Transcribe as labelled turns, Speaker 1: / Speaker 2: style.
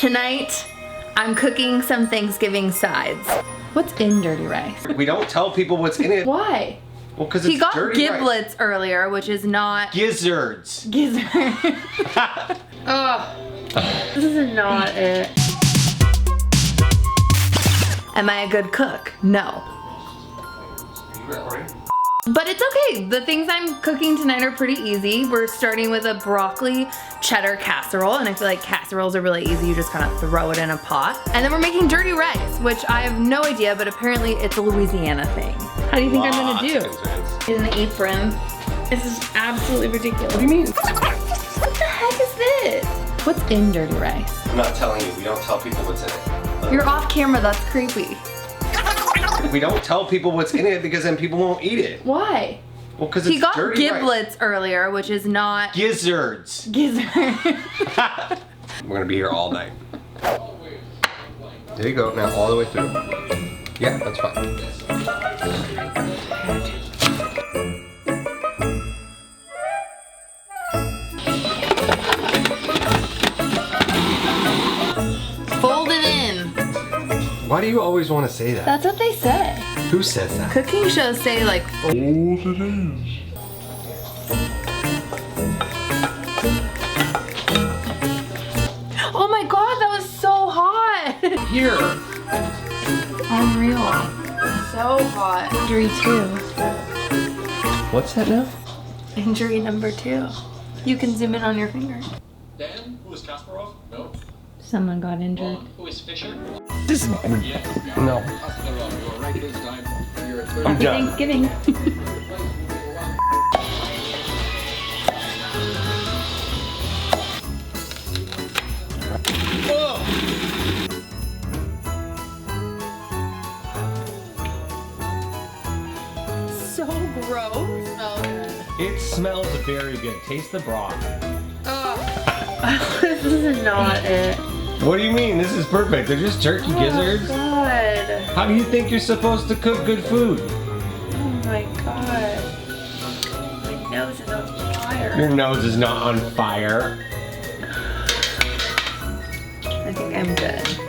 Speaker 1: Tonight, I'm cooking some Thanksgiving sides. What's in dirty rice?
Speaker 2: We don't tell people what's in it.
Speaker 1: Why?
Speaker 2: Well, because
Speaker 1: He
Speaker 2: it's
Speaker 1: got
Speaker 2: dirty
Speaker 1: giblets
Speaker 2: rice.
Speaker 1: earlier, which is not
Speaker 2: Gizzards.
Speaker 1: gizzard. Oh, this is not it. Am I a good cook? No. But it's okay. The things I'm cooking tonight are pretty easy. We're starting with a broccoli cheddar casserole, and I feel like casseroles are really easy. You just kind of throw it in a pot. And then we're making dirty rice, which I have no idea, but apparently it's a Louisiana thing. How do you think I'm gonna do? In an apron. This is absolutely ridiculous. What do you mean? What the heck is this? What's in dirty rice?
Speaker 2: I'm not telling you. We don't tell people what's in it.
Speaker 1: You're off camera, that's creepy.
Speaker 2: We don't tell people what's in it because then people won't eat it.
Speaker 1: Why?
Speaker 2: Well, because
Speaker 1: He
Speaker 2: it's
Speaker 1: got
Speaker 2: dirty
Speaker 1: giblets
Speaker 2: rice.
Speaker 1: earlier, which is not
Speaker 2: Gizzards.
Speaker 1: gizzard.
Speaker 2: We're gonna be here all night. There you go. Now all the way through. Yeah, that's fine.
Speaker 1: Fold it in.
Speaker 2: Why do you always want to say that?
Speaker 1: That's what they say.
Speaker 2: Who says that?
Speaker 1: Cooking shows say like, fold it in. Oh my god, that was so hot.
Speaker 2: Here.
Speaker 1: Unreal. So hot. Injury 2.
Speaker 2: What's that now?
Speaker 1: Injury number 2. You can zoom in on your finger.
Speaker 3: Dan, who is Kasparov? No.
Speaker 1: Someone got injured.
Speaker 3: Who is Fisher?
Speaker 2: This is no.
Speaker 3: You're right this time. You're at
Speaker 2: I'm
Speaker 1: Happy
Speaker 2: done.
Speaker 1: Thanksgiving. So gross. Oh,
Speaker 2: It smells very good. Taste the broth.
Speaker 1: this is not it.
Speaker 2: What do you mean? This is perfect. They're just turkey gizzards.
Speaker 1: Oh god.
Speaker 2: How do you think you're supposed to cook good food?
Speaker 1: Oh my god. My nose is on fire.
Speaker 2: Your nose is not on fire.
Speaker 1: I think I'm good.